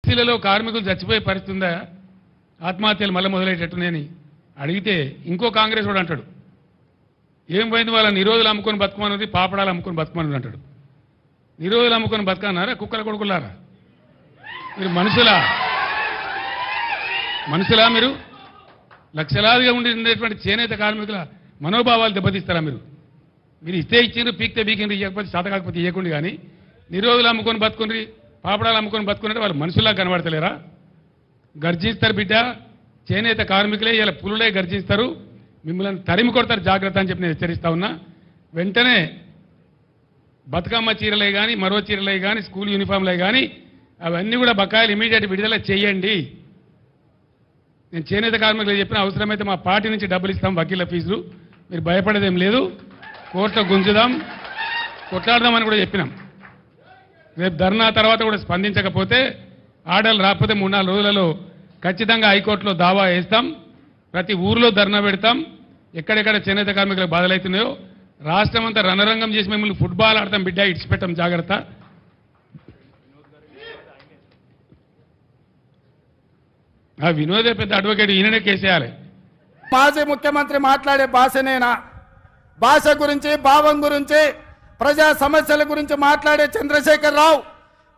బస్తీలలో కార్మికులు చచ్చిపోయే పరిస్థితి ఉందా? ఆత్మహత్యలు మళ్ళీ మొదలయ్యేటట్టునేని అడిగితే ఇంకో కాంగ్రెస్ వాడు అంటాడు, ఏం పోయింది వాళ్ళ నిరోధులు అమ్ముకొని బతుకమన్నది, పాపడాలు అమ్ముకొని బతుకమన్నది అంటాడు. నిరోధులు అమ్ముకొని బతకన్నారా? కుక్కల కొడుకులారా మీరు? మనుషులా మీరు? లక్షలాదిగా ఉండేటువంటి చేనేత కార్మికుల మనోభావాలు దెబ్బతీస్తారా మీరు? మీరు ఇస్తే ఇచ్చిండ్రు, పీక్తే పీకిండ్రు, ఇవ్వకపోతే చేత కాకపోతే ఇవ్వకుండా. కానీ నిరోధులు అమ్ముకొని బతుకుని, పాపడాలు అమ్ముకొని బతుకున్నట్టు వాళ్ళు మనుషులా కనబడతలేరా? గర్జిస్తారు బిడ్డ, చేనేత కార్మికులే ఇలా పులులే గర్జిస్తారు, మిమ్మల్ని తరిమి కొడతారు, జాగ్రత్త అని చెప్పి నేను హెచ్చరిస్తా ఉన్నా. వెంటనే బతుకమ్మ చీరలే కానీ, మరో చీరలే కానీ, స్కూల్ యూనిఫామ్లే కానీ అవన్నీ కూడా బకాయిలు ఇమీడియట్ విడుదల చేయండి. నేను చేనేత కార్మికులు చెప్పిన అవసరమైతే మా పార్టీ నుంచి డబ్బులు ఇస్తాం, వకీల ఫీజులు, మీరు భయపడేదేం లేదు, కోర్టులో గుంజుదాం, కొట్లాడదామని కూడా చెప్పినాం. రేపు ధర్నా తర్వాత కూడా స్పందించకపోతే, ఆర్డర్లు రాకపోతే 3-4 రోజులలో ఖచ్చితంగా హైకోర్టులో దావా వేస్తాం, ప్రతి ఊర్లో ధర్నా పెడతాం. ఎక్కడెక్కడ చేనేత కార్మికులకు బాధలవుతున్నాయో రాష్ట్రం అంతా రణరంగం చేసి మిమ్మల్ని ఫుట్బాల్ ఆడతాం బిడ్డ, ఇడిచిపెట్టాం, జాగ్రత్త. ఆ వినోదే పెద్ద అడ్వకేట్, ఈయననే కేసేయాలి. మాజీ ముఖ్యమంత్రి మాట్లాడే భాషనేనా? భాష గురించి, భావం గురించి, ప్రజా సమస్యల గురించి మాట్లాడే చంద్రశేఖర్ రావు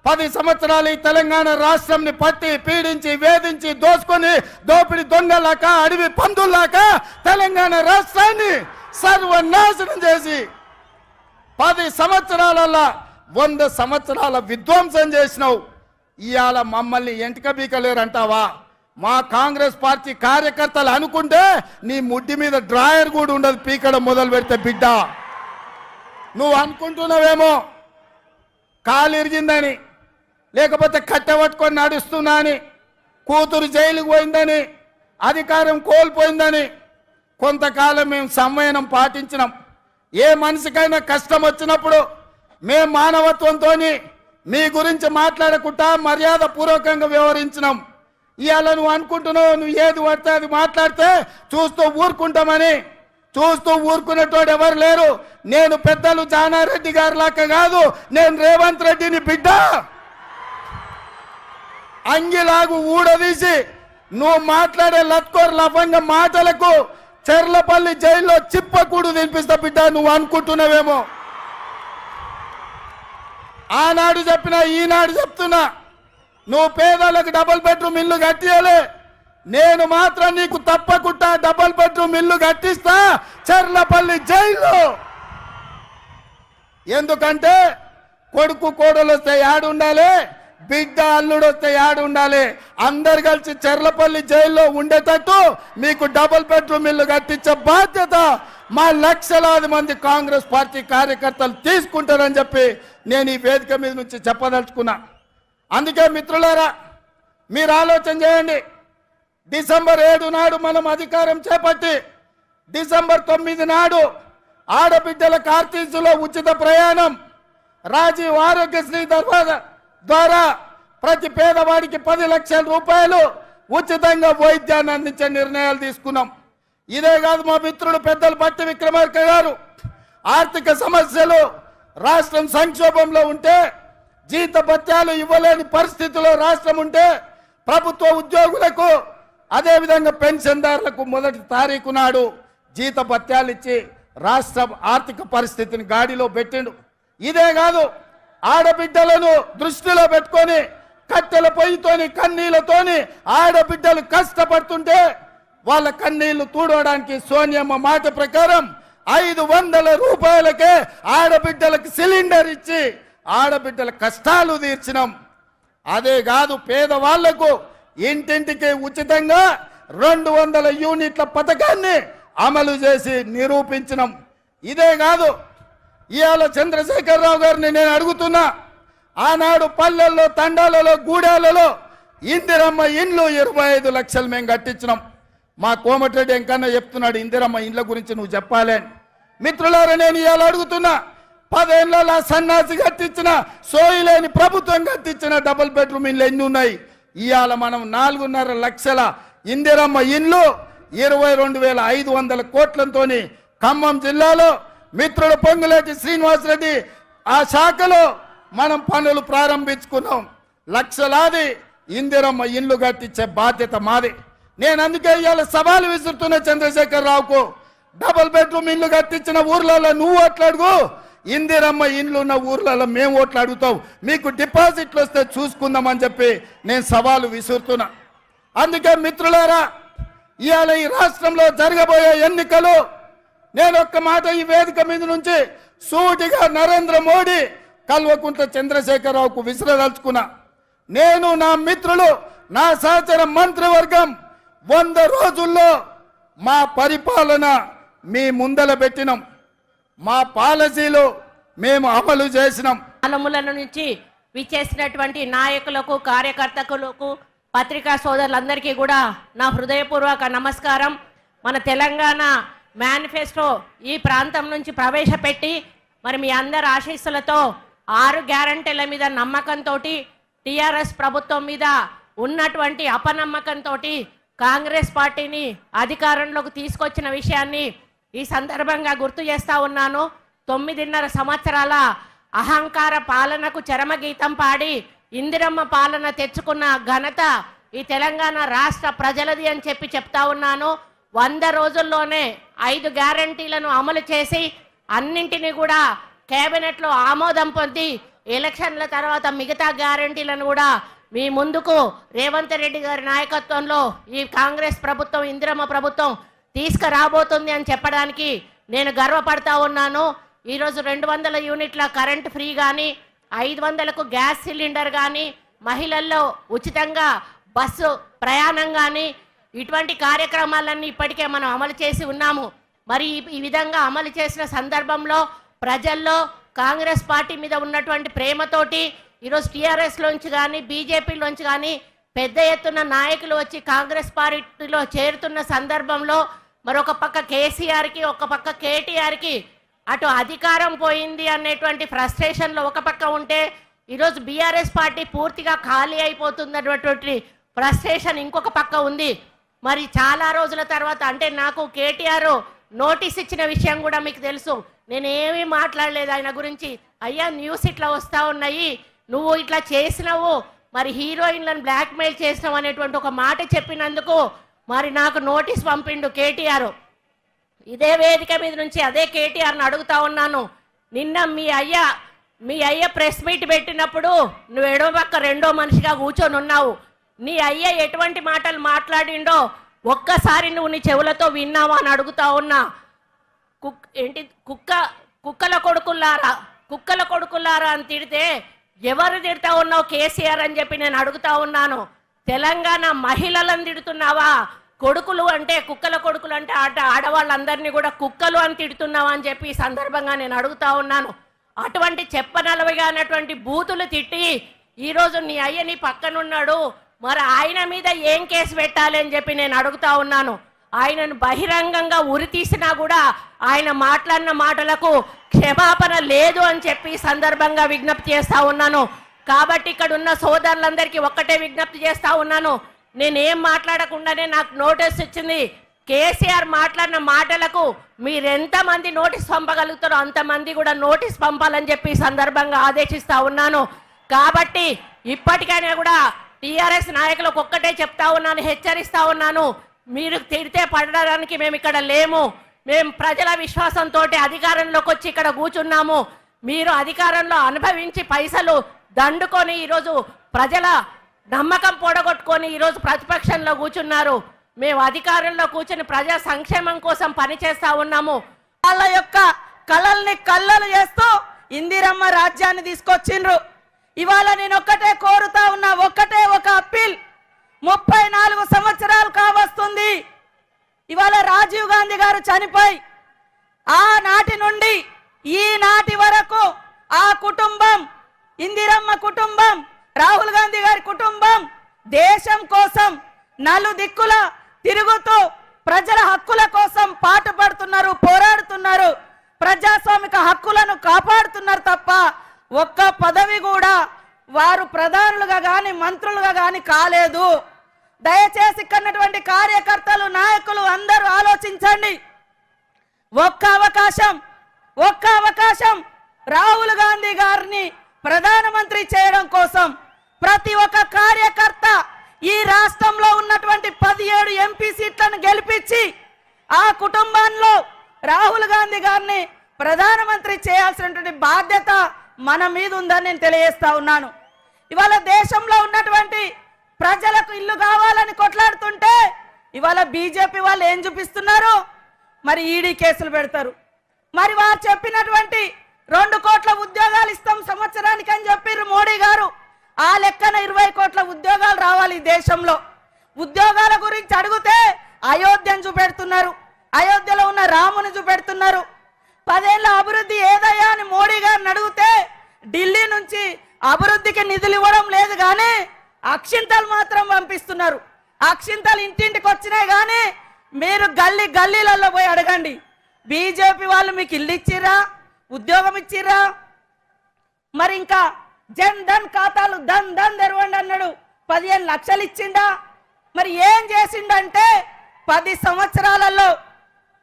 10 సంవత్సరాలు ఈ తెలంగాణ రాష్ట్రంని పట్టి పీడించి వేధించి దోసుకొని దోపిడి దొంగలాక అడవి పందుల్లాక తెలంగాణ రాష్ట్రాన్ని సర్వనాశనం చేసి 10 సంవత్సరాలలో 100 సంవత్సరాల విధ్వంసం చేసినావు. ఇవాళ మమ్మల్ని ఎంటిక బీకలేరంటావా? మా కాంగ్రెస్ పార్టీ కార్యకర్తలు అనుకుంటే నీ ముడ్డి మీద డ్రాయర్ కూడా ఉండదు పీకడం మొదలు పెడితే బిడ్డ. నువ్వు అనుకుంటున్నావేమో కాలు ఇరిగిందని, లేకపోతే కట్టెపట్టుకొని నడుస్తున్నా అని, కూతురు జైలుకు పోయిందని, అధికారం కోల్పోయిందని. కొంతకాలం మేము సంయమనం పాటించినాం. ఏ మనిషికైనా కష్టం వచ్చినప్పుడు మేము మానవత్వంతో మీ గురించి మాట్లాడకుండా మర్యాద పూర్వకంగా వ్యవహరించినాం. ఇవాళ నువ్వు అనుకుంటున్నావు నువ్వు ఏది పడితే అది మాట్లాడితే చూస్తూ ఊరుకుంటామని. చూస్తూ ఊరుకునేటోడు ఎవరు లేరు. నేను పెద్దలు జానారెడ్డి గారి లాగా కాదు, నేను రేవంత్ రెడ్డిని బిడ్డ. అంగిలాగు ఊడదీసి నువ్వు మాట్లాడే లత్కోర్ లఫంగ మాటలకు చెర్లపల్లి జైల్లో చిప్పకూడు తినిపిస్తా బిడ్డ. నువ్వు అనుకుంటున్నావేమో. ఆనాడు చెప్పినా ఈనాడు చెప్తున్నా, నువ్వు పేదలకు డబుల్ బెడ్రూమ్ ఇల్లు కట్టియాలి. నేను మాత్రం నీకు తప్పకుండా డబుల్ బెడ్రూమ్ ఇల్లు కట్టిస్తా చెర్లపల్లి జైల్లో. ఎందుకంటే కొడుకు కోడలు వస్తే యాడు ఉండాలి, బిడ్డ అల్లుడు వస్తే యాడు ఉండాలి. అందరు కలిసి చెర్లపల్లి జైల్లో ఉండేటట్టు మీకు డబుల్ బెడ్రూమ్ ఇల్లు కట్టించే బాధ్యత మా లక్షలాది మంది కాంగ్రెస్ పార్టీ కార్యకర్తలు తీసుకుంటారని చెప్పి నేను ఈ వేదిక మీద నుంచి చెప్పదలుచుకున్నా. అందుకే మిత్రులారా, మీరు ఆలోచన చేయండి. డిసెంబర్ 7 నాడు మనం అధికారం చేపట్టి డిసెంబర్ 9 నాడు ఆడబిడ్డల ఆర్టీసీలో ఉచిత ప్రయాణం, రాజీవ్ ఆరోగ్యశ్రీ ద్వారా ప్రతి పేదవాడికి 10 లక్షల రూపాయలు ఉచితంగా వైద్యాన్ని అందించే నిర్ణయాలు తీసుకున్నాం. ఇదే కాదు, మా మిత్రుడు పెద్దలు పట్టి విక్రమార్క గారు ఆర్థిక సమస్యలు, రాష్ట్రం సంక్షోభంలో ఉంటే, జీతభత్యాలు ఇవ్వలేని పరిస్థితిలో రాష్ట్రం ఉంటే ప్రభుత్వ ఉద్యోగులకు అదేవిధంగా పెన్షన్దారులకు 1వ తారీఖు నాడు జీతభత్యాలు ఇచ్చి రాష్ట్ర ఆర్థిక పరిస్థితిని గాడిలో పెట్టిండు. ఇదే కాదు, ఆడబిడ్డలను దృష్టిలో పెట్టుకొని కట్టెల పొయ్యితోని కన్నీళ్లతోని ఆడబిడ్డలు కష్టపడుతుంటే వాళ్ళ కన్నీళ్లు తూడవడానికి సోనియమ్మ మాట ప్రకారం 500 రూపాయలకే ఆడబిడ్డలకు సిలిండర్ ఇచ్చి ఆడబిడ్డల కష్టాలు తీర్చినాం. అదే కాదు, పేదవాళ్లకు ఇంటింటికి ఉచితంగా 200 యూనిట్ల పథకాన్ని అమలు చేసి నిరూపించినాం. ఇదే కాదు, ఇవాళ చంద్రశేఖర్ రావు గారిని నేను అడుగుతున్నా, ఆనాడు పల్లెల్లో, తండాలలో, గూడాలలో ఇందిరమ్మ ఇండ్లు 25 లక్షలు మేము కట్టించినాం. మా కోమటిరెడ్డి ఎంకన్నా చెప్తున్నాడు ఇందిరమ్మ ఇండ్ల గురించి నువ్వు చెప్పాలి. మిత్రులారా, నేను ఇవాళ అడుగుతున్నా, 10 ఏళ్లలో సన్నాసి కట్టించిన, సోయిలేని ప్రభుత్వం కట్టించిన డబుల్ బెడ్రూమ్ ఇండ్లు ఎన్ని ఉన్నాయి? ఇవాళ మనం 4.5 లక్షల ఇందిరమ్మ ఇండ్లు 22,500 కోట్లతో ఖమ్మం జిల్లాలో మిత్రుడు పొంగులేటి శ్రీనివాసరెడ్డి ఆ శాఖలో మనం పనులు ప్రారంభించుకున్నాం. లక్షలాది ఇందిరమ్మ ఇండ్లు కట్టించే బాధ్యత మాది. నేను అందుకే ఇవాళ సవాలు విసురుతున్న చంద్రశేఖర్ రావుకు, డబుల్ బెడ్రూమ్ ఇల్లు కట్టించిన ఊర్లలో నువ్వు ఓట్లాడుగు, ఇందిరమ్మ ఇండ్లు ఉన్న ఊర్లలో మేము ఓట్లు అడుగుతాం, మీకు డిపాజిట్లు వస్తే చూసుకుందామని చెప్పి నేను సవాలు విసురుతున్నా. అందుకే మిత్రులారా, ఇవాళ ఈ రాష్ట్రంలో జరగబోయే ఎన్నికలు నేను ఒక్క మాట ఈ వేదిక మీద నుంచి సూటిగా నరేంద్ర మోడీ, కల్వకుంట్ల చంద్రశేఖరరావుకు విసిరదలుచుకున్నా. నేను, నా మిత్రులు, నా సహచర మంత్రివర్గం 100 రోజుల్లో మా పరిపాలన మీ ముందల పెట్టినాం, మా పాలసీలు మేము అమలు చేసినాం. నలుమూలల నుంచి విచ్చేసినటువంటి నాయకులకు, కార్యకర్తలకు, పత్రికా సోదరులందరికీ కూడా నా హృదయపూర్వక నమస్కారం. మన తెలంగాణ మేనిఫెస్టో ఈ ప్రాంతం నుంచి ప్రవేశపెట్టి మరి మీ అందరి ఆశీస్సులతో 6 గ్యారంటీల మీద నమ్మకంతో, టీఆర్ఎస్ ప్రభుత్వం మీద ఉన్నటువంటి అపనమ్మకంతో కాంగ్రెస్ పార్టీని అధికారంలోకి తీసుకొచ్చిన విషయాన్ని ఈ సందర్భంగా గుర్తు చేస్తా ఉన్నాను. 9.5 సంవత్సరాల అహంకార పాలనకు చరమగీతం పాడి ఇందిరమ్మ పాలన తెచ్చుకున్న ఘనత ఈ తెలంగాణ రాష్ట్ర ప్రజలది అని చెప్తా ఉన్నాను. 100 రోజుల్లోనే 5 గ్యారంటీలను అమలు చేసి అన్నింటినీ కూడా కేబినెట్లో ఆమోదం పొంది ఎలక్షన్ల తర్వాత మిగతా గ్యారంటీలను కూడా మీ ముందుకు రేవంత్ రెడ్డి గారి నాయకత్వంలో ఈ కాంగ్రెస్ ప్రభుత్వం, ఇందిరమ్మ ప్రభుత్వం తీసుకురాబోతుంది అని చెప్పడానికి నేను గర్వపడతా ఉన్నాను. ఈరోజు 200 యూనిట్ల కరెంట్ ఫ్రీ కానీ, 500కు గ్యాస్ సిలిండర్ కానీ, మహిళల్లో ఉచితంగా బస్సు ప్రయాణం కానీ, ఇటువంటి కార్యక్రమాలన్నీ ఇప్పటికే మనం అమలు చేసి ఉన్నాము. మరి ఈ విధంగా అమలు చేసిన సందర్భంలో ప్రజల్లో కాంగ్రెస్ పార్టీ మీద ఉన్నటువంటి ప్రేమతోటి ఈరోజు టీఆర్ఎస్లోంచి కానీ, బీజేపీలోంచి కానీ పెద్ద ఎత్తున నాయకులు వచ్చి కాంగ్రెస్ పార్టీలో చేరుతున్న సందర్భంలో మరొక పక్క కేసీఆర్కి, ఒక పక్క కేటీఆర్కి అటు అధికారం పోయింది అనేటువంటి ఫ్రస్ట్రేషన్లో ఒక పక్క ఉంటే, ఈరోజు బీఆర్ఎస్ పార్టీ పూర్తిగా ఖాళీ అయిపోతున్నటువంటి ఫ్రస్ట్రేషన్ ఇంకొక పక్క ఉంది. మరి చాలా రోజుల తర్వాత, అంటే నాకు కేటీఆర్ నోటీస్ ఇచ్చిన విషయం కూడా మీకు తెలుసు. నేనేమీ మాట్లాడలేదు ఆయన గురించి. అయ్యా, న్యూస్ ఇట్లా వస్తూ ఉన్నాయి, నువ్వు ఇట్లా చేసినావు, మరి హీరోయిన్లను బ్లాక్మెయిల్ చేసినావు అనేటువంటి ఒక మాట చెప్పినందుకు మరి నాకు నోటీస్ పంపిండు కేటీఆర్. ఇదే వేదిక మీద నుంచి అదే కేటీఆర్ని అడుగుతా ఉన్నాను. నిన్న మీ అయ్య ప్రెస్ మీట్ పెట్టినప్పుడు నువ్వు ఎడమ పక్క రెండో మనిషిగా కూర్చొని ఉన్నావు. నీ అయ్య ఎటువంటి మాటలు మాట్లాడిండో ఒక్కసారి నువ్వు నీ చెవులతో విన్నావా అని అడుగుతా ఉన్నా. కుక్కల కొడుకులారా అని తిడితే ఎవరు తిడతా ఉన్నావు కేసీఆర్ అని చెప్పి నేను అడుగుతా ఉన్నాను. తెలంగాణ మహిళలను తిడుతున్నావా? కొడుకులు అంటే, కుక్కల కొడుకులు అంటే ఆడవాళ్ళందరినీ కూడా కుక్కలు అని తిడుతున్నావా అని చెప్పి ఈ సందర్భంగా నేను అడుగుతా ఉన్నాను. అటువంటి చెప్పనలవిగా అన్నటువంటి బూతులు తిట్టి ఈరోజు నీ అయ్య నీ పక్కనున్నాడు, మరి ఆయన మీద ఏం కేసు పెట్టాలి అని చెప్పి నేను అడుగుతా ఉన్నాను. ఆయనను బహిరంగంగా ఉరి తీసినా కూడా ఆయన మాట్లాడిన మాటలకు క్షమాపణ లేదు అని చెప్పి సందర్భంగా విజ్ఞప్తి చేస్తా ఉన్నాను. కాబట్టి ఇక్కడ ఉన్న సోదరులందరికీ ఒక్కటే విజ్ఞప్తి చేస్తా ఉన్నాను. నేనేం మాట్లాడకుండానే నాకు నోటీస్ ఇచ్చింది. కేసీఆర్ మాట్లాడిన మాటలకు మీరెంతమంది నోటీస్ పంపగలుగుతారో అంతమంది కూడా నోటీస్ పంపాలని చెప్పి సందర్భంగా ఆదేశిస్తా ఉన్నాను. కాబట్టి ఇప్పటికైనా కూడా టీఆర్ఎస్ నాయకులకు ఒక్కటే చెప్తా ఉన్నాను, హెచ్చరిస్తా ఉన్నాను. మీరు తిడితే పడడానికి మేము ఇక్కడ లేము. మేము ప్రజల విశ్వాసంతో అధికారంలోకి వచ్చి ఇక్కడ కూర్చున్నాము. మీరు అధికారంలో అనుభవించి పైసలు దండుకొని ఈరోజు ప్రజల నమ్మకం పొడగొట్టుకొని ఈరోజు ప్రతిపక్షంలో కూర్చున్నారు. మేము అధికారంలో కూర్చుని ప్రజా సంక్షేమం కోసం పనిచేస్తా ఉన్నాము. వాళ్ళ యొక్క కళల్ని కళ్ళలు చేస్తూ ఇందిరమ్మ రాజ్యాన్ని తీసుకొచ్చిండ్రు. ఇవాళ నేను ఒక్కటే కోరుతా ఉన్నా, ఒక్కటే ఒక అప్పీల్. 34 సంవత్సరాలు కావస్తుంది ఇవాళ రాజీవ్ గాంధీ గారు చనిపోయి. ఆనాటి నుండి ఈనాటి వరకు ఆ కుటుంబం, ఇందిరమ్మ కుటుంబం, రాహుల్ గాంధీ గారి కుటుంబం దేశం కోసం నలుదిక్కుల తిరుగుతూ ప్రజల హక్కుల కోసం పాటుపడుతున్నారు, పోరాడుతున్నారు, ప్రజాస్వామిక హక్కులను కాపాడుతున్నారు తప్ప ఒక్క పదవి కూడా వారు ప్రధానులుగా కానీ మంత్రులుగా కానీ కాలేదు. దయచేసి ఇక్కడున్నటువంటి కార్యకర్తలు, నాయకులు అందరూ ఆలోచించండి. ఒక్క అవకాశం రాహుల్ గాంధీ గారిని ప్రధానమంత్రి చేయడం కోసం ప్రతి ఒక్క కార్యకర్త ఈ రాష్ట్రంలో ఉన్నటువంటి 17 ఎంపీ సీట్లను గెలిపించి ఆ కుటుంబంలో రాహుల్ గాంధీ గారిని ప్రధానమంత్రి చేయాల్సినటువంటి బాధ్యత మన మీద ఉందని నేను తెలియజేస్తా ఉన్నాను. ఇవాళ దేశంలో ఉన్నటువంటి ప్రజలకు ఇల్లు కావాలని కొట్లాడుతుంటే ఇవాళ బీజేపీ వాళ్ళు ఏం చూపిస్తున్నారు? మరి ఈడీ కేసులు పెడతారు. మరి వారు చెప్పినటువంటి 2 కోట్ల ఉద్యోగాలు ఇస్తాం సంవత్సరానికి అని చెప్పారు మోడీ గారు. ఆ లెక్కన 20 కోట్ల ఉద్యోగాలు రావాలి ఈ దేశంలో. ఉద్యోగాల గురించి అడిగితే అయోధ్యను చూపెడుతున్నారు, అయోధ్యలో ఉన్న రాముని చూపెడుతున్నారు. 10 ఏళ్ల అభివృద్ధి ఏదయ్యా అని మోడీ గారిని అడిగితే ఢిల్లీ నుంచి అభివృద్ధికి నిధులు ఇవ్వడం లేదు కానీ అక్షింతలు మాత్రం పంపిస్తున్నారు. అక్షింతలు ఇంటింటికి వచ్చినాయి కానీ మీరు గల్లీలలో పోయి అడగండి, బీజేపీ వాళ్ళు మీకు ఇల్లు ఇచ్చిర్రా, ఉద్యోగం ఇచ్చిర్రా? మరి ఇంకా జన్ ధన్ ఖాతాలు ధన్ తెరవండి అన్నాడు, 15 లక్షలు ఇచ్చిండా? మరి ఏం చేసిండంటే 10 సంవత్సరాలలో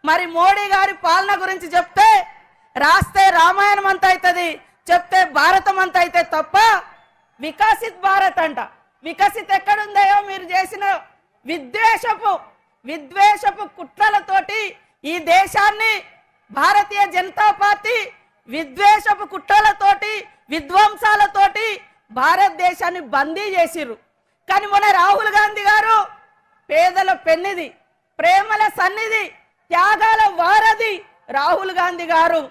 మరి మోడీ గారి పాలన గురించి చెప్తే రాస్తే రామాయణం అంత అవుతుంది, చెప్తే భారతం అంత అయితే తప్ప వికసిత్ భారత్ అంట. వికసిత్ ఎక్కడుందయో మీరు చేసిన విద్వేషపు కుట్రలతోటి ఈ దేశాన్ని భారతీయ జనతా పార్టీ విద్వేషపు కుట్రలతోటి విధ్వంసాలతోటి భారతదేశాన్ని బందీ చేసిర్రు. కానీ మొన్న రాహుల్ గాంధీ గారు పేదల పెన్నిది, ప్రేమల సన్నిధి, త్యాగాల వారధి రాహుల్ గాంధీ గారు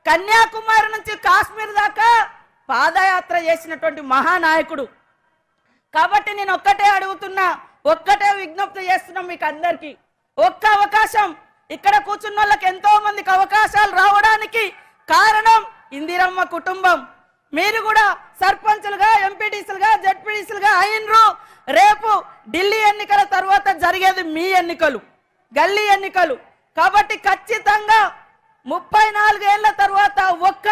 కన్యాకుమారి నుంచి కాశ్మీర్ దాకా పాదయాత్ర చేసినటువంటి మహానాయకుడు. కాబట్టి నేను ఒక్కటే అడుగుతున్నా, ఒక్కటే విజ్ఞప్తి చేస్తున్నా మీకు అందరికీ, ఒక్క అవకాశం. ఇక్కడ కూర్చున్న వాళ్ళకి ఎంతో మందికి అవకాశాలు రావడానికి కారణం ఇందిరమ్మ కుటుంబం. మీరు కూడా సర్పంచులుగా, ఎంపీటీసీలుగా, జడ్పీటీసీలుగా అయినరు. రేపు ఢిల్లీ ఎన్నికల తర్వాత జరిగేది మీ ఎన్నికలు, గల్లీ ఎన్నికలు. కాబట్టి ఖచ్చితంగా 34 ఏళ్ల తర్వాత ఒక్క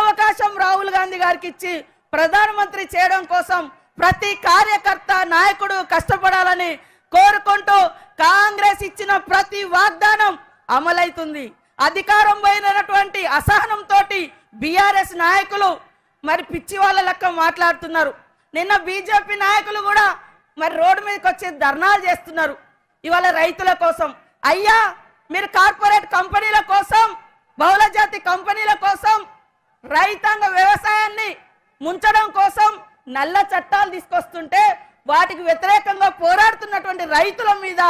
అవకాశం రాహుల్ గాంధీ గారికి ఇచ్చి ప్రధానమంత్రి చేయడం కోసం ప్రతి కార్యకర్త నాయకుడు కష్టపడాలని కోరుకుంటూ కాంగ్రెస్ ఇచ్చిన ప్రతి వాగ్దానం అమలైతుంది. అధికారం పోయినటువంటి అసహనంతో బీఆర్ఎస్ నాయకులు మరి పిచ్చి వాళ్ళ లెక్క మాట్లాడుతున్నారు. నిన్న బీజేపీ నాయకులు కూడా మరి రోడ్డు మీదకి వచ్చి ధర్నాలు చేస్తున్నారు ఇవాళ రైతుల కోసం. అయ్యా, మీరు కార్పొరేట్ కంపెనీల కోసం, బహుళజాతి కంపెనీల కోసం, రైతాంగ వ్యవసాయాన్ని ముంచడం కోసం నల్ల చట్టాలు తీసుకొస్తుంటే వాటికి వ్యతిరేకంగా పోరాడుతున్నటువంటి రైతుల మీద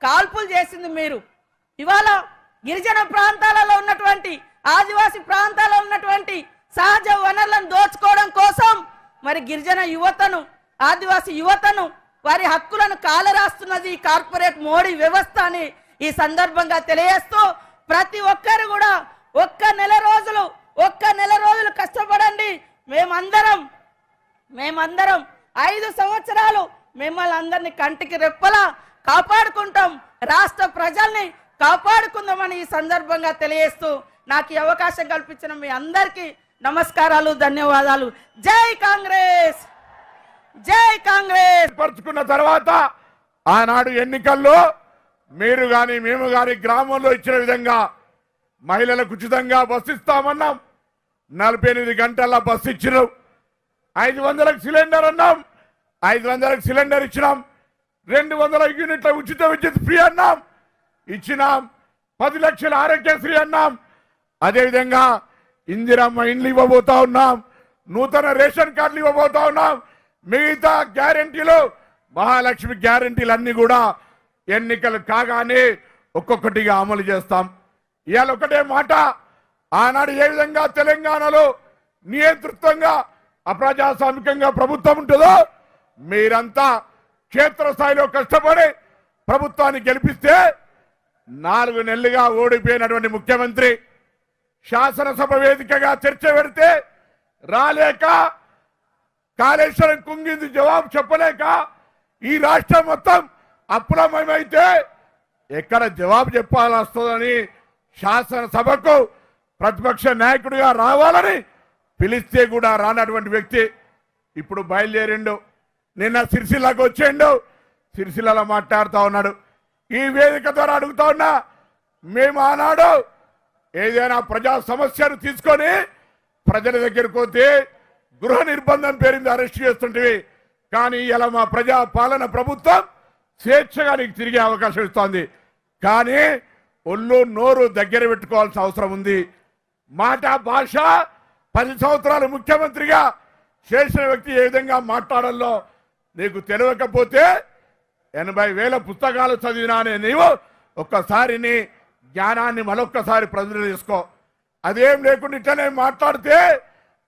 కాల్పులు చేసింది మీరు. ఇవాళ గిరిజన ప్రాంతాలలో ఉన్నటువంటి, ఆదివాసి ప్రాంతాల్లో ఉన్నటువంటి సహజ వనరులను దోచుకోవడం కోసం మరి గిరిజన యువతను, ఆదివాసి యువతను, వారి హక్కులను కాలరాస్తున్నది కార్పొరేట్ మోడీ వ్యవస్థ అని ఈ సందర్భంగా తెలియజేస్తూ ప్రతి ఒక్కరు కూడా ఒక్క నెల రోజులు కష్టపడండి. మేమందరం 5 సంవత్సరాలు మిమ్మల్ని అందరినీ కంటికి రెప్పలా కాపాడుకుంటాం, రాష్ట్ర ప్రజల్ని కాపాడుకుందామని ఈ సందర్భంగా తెలియజేస్తూ నాకు ఈ అవకాశం కల్పించిన మీ అందరికీ నమస్కారాలు, ధన్యవాదాలు. జై కాంగ్రెస్, జై కాంగ్రెస్. పరుచుకున్న తర్వాత ఆనాడు ఎన్నికల్లో మీరు గాని మేము గాని గ్రామంలో ఇచ్చిన విధంగా మహిళలకు ఉచితంగా బస్సు ఇస్తామన్నాం. 48 గంటల బస్సు ఇచ్చినాం. 500లకు సిలిండర్ అన్నాం, 500లకు సిలిండర్ ఇచ్చినాం. 200 యూనిట్ల ఉచిత విద్యుత్ ఫ్రీ అన్నాం, ఇచ్చినాం. 10 లక్షల ఆరోగ్యశ్రీ అన్నాం. అదేవిధంగా ఇందిరమ్మ ఇండ్లు ఇవ్వబోతా ఉన్నాం, నూతన రేషన్ కార్డులు ఇవ్వబోతా ఉన్నాం. మిగతా గ్యారెంటీలు, మహాలక్ష్మి గ్యారెంటీలు అన్ని కూడా ఎన్నికలు కాగానే ఒక్కొక్కటిగా అమలు చేస్తాం. ఇవాళ ఒకటే మాట, ఆనాడు ఏ విధంగా తెలంగాణలో నియంతృత్వంగా అప్రజాస్వామికంగా ప్రభుత్వం ఉంటుందో మీరంతా క్షేత్రస్థాయిలో కష్టపడి ప్రభుత్వాన్ని గెలిపిస్తే 4 నెలలుగా ఓడిపోయినటువంటి ముఖ్యమంత్రి శాసనసభ వేదికగా చర్చ పెడితే రాలేక, కాళేశ్వరం కుంగింది జవాబు చెప్పలేక ఈ రాష్ట్రం మొత్తం అప్పులమయమైతే ఎక్కడ జవాబు చెప్పాల్సి వస్తుందని శాసనసభకు ప్రతిపక్ష నాయకుడిగా రావాలని పిలిస్తే కూడా రానటువంటి వ్యక్తి ఇప్పుడు బయలుదేరిండు. నిన్న సిరిసిల్లకు వచ్చిండు, సిరిసిల్లలో మాట్లాడుతూ ఉన్నాడు. ఈ వేదిక ద్వారా అడుగుతా ఉన్నా, మేము ఆనాడు ఏదైనా ప్రజా సమస్యను తీసుకొని ప్రజల దగ్గరికి పోతే గృహ నిర్బంధం పేరింది అరెస్ట్ చేస్తుంటే, కానీ ఇలా మా ప్రజా పాలన ప్రభుత్వం స్వేచ్ఛగా నీకు తిరిగే అవకాశం ఇస్తోంది. కానీ ఒళ్ళు నోరు దగ్గర పెట్టుకోవాల్సిన అవసరం ఉంది. మాట భాష 10 సంవత్సరాలు ముఖ్యమంత్రిగా చేసిన వ్యక్తి ఏ విధంగా మాట్లాడాలో నీకు తెలియకపోతే 80,000 పుస్తకాలు చదివినా అనే నీవు ఒక్కసారి నీ జ్ఞానాన్ని మరొక్కసారి ప్రజలు చేసుకో. అదేం లేకుండా ఇట్లనే మాట్లాడితే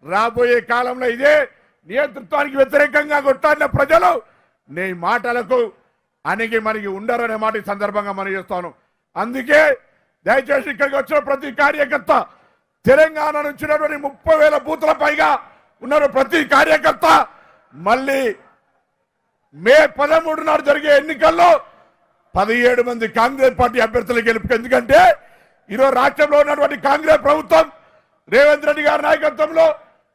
రాబోయే కాలంలో ఇదే నియంతృత్వానికి వ్యతిరేకంగా కొట్టాడిన ప్రజలు నీ మాటలకు అణిగి మనకి ఉండరనే మాట ఈ సందర్భంగా మనం చేస్తాను. అందుకే దయచేసి ఇక్కడికి వచ్చిన ప్రతి కార్యకర్త, తెలంగాణ నుంచి 30,000 బూతుల పైగా ఉన్నారు ప్రతి కార్యకర్త, మళ్ళీ మే 13 నాడు జరిగే ఎన్నికల్లో 17 మంది కాంగ్రెస్ పార్టీ అభ్యర్థులు గెలుపు. ఎందుకంటే ఈరోజు రాష్ట్రంలో ఉన్నటువంటి కాంగ్రెస్ ప్రభుత్వం, రేవంత్ రెడ్డి గారి నాయకత్వంలో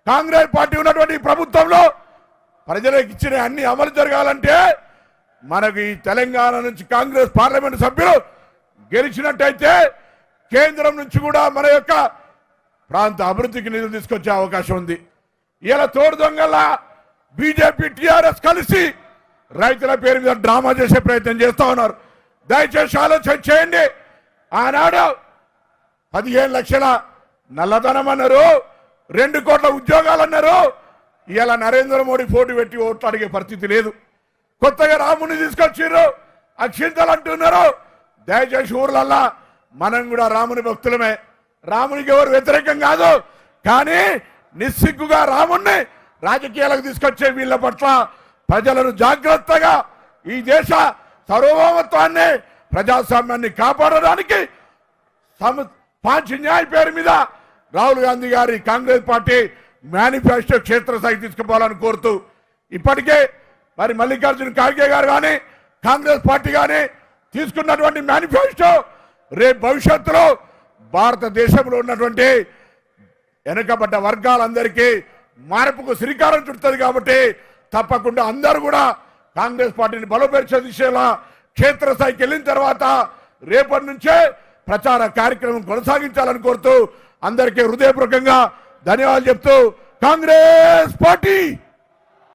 కాంగ్రెస్ పార్టీ ఉన్నటువంటి ప్రభుత్వంలో ప్రజలకు ఇచ్చిన అన్ని అమలు జరగాలంటే మనకు ఈ తెలంగాణ నుంచి కాంగ్రెస్ పార్లమెంట్ సభ్యులు గెలిచినట్టయితే కేంద్రం నుంచి కూడా మన యొక్క ప్రాంత అభివృద్ధికి నిధులు తీసుకొచ్చే అవకాశం ఉంది. ఇలా తోడు దొంగల బీజేపీ టీఆర్ఎస్ కలిసి రైతుల పేరు మీద డ్రామా చేసే ప్రయత్నం చేస్తా ఉన్నారు. దయచేసి ఆలోచన చేయండి. ఆనాడు 15 లక్షల నల్లధనం అన్నారు, 2 కోట్ల ఉద్యోగాలు అన్నారు. ఇలా నరేంద్ర మోడీ పోటీ పెట్టి ఓట్లు అడిగే పరిస్థితి లేదు. కొత్తగా రాముని తీసుకొచ్చిర్రు, అక్షింతలు అంటున్నారు. దయచేసి ఊర్లల్లా మనం కూడా రాముని భక్తులమే, రామునికి ఎవరు వ్యతిరేకం కాదు. కానీ నిస్సిగ్గుగా రాముణ్ణి రాజకీయాలకు తీసుకొచ్చే వీళ్ళ పట్ల ప్రజలను జాగ్రత్తగా ఈ దేశ సార్వభౌమత్వాన్ని ప్రజాస్వామ్యాన్ని కాపాడడానికి పాంచ్ న్యాయ పేరు మీద రాహుల్ గాంధీ గారి కాంగ్రెస్ పార్టీ మేనిఫెస్టో క్షేత్రస్థాయికి తీసుకుపోవాలని కోరుతూ, ఇప్పటికే మరి మల్లికార్జున ఖార్గే గారు కానీ కాంగ్రెస్ పార్టీ కానీ తీసుకున్నటువంటి మేనిఫెస్టో రేపు భవిష్యత్తులో భారతదేశంలో ఉన్నటువంటి వెనుకబడ్డ వర్గాలందరికీ మార్పుకు శ్రీకారం చుడుతుంది. కాబట్టి తప్పకుండా అందరూ కూడా కాంగ్రెస్ పార్టీని బలోపేర్చే దిశలా క్షేత్రస్థాయికి వెళ్ళిన తర్వాత రేపటి నుంచే ప్రచార కార్యక్రమం కొనసాగించాలని కోరుతూ అందరికీ హృదయపూర్వకంగా ధన్యవాదాలు చెప్తూ కాంగ్రెస్ పార్టీ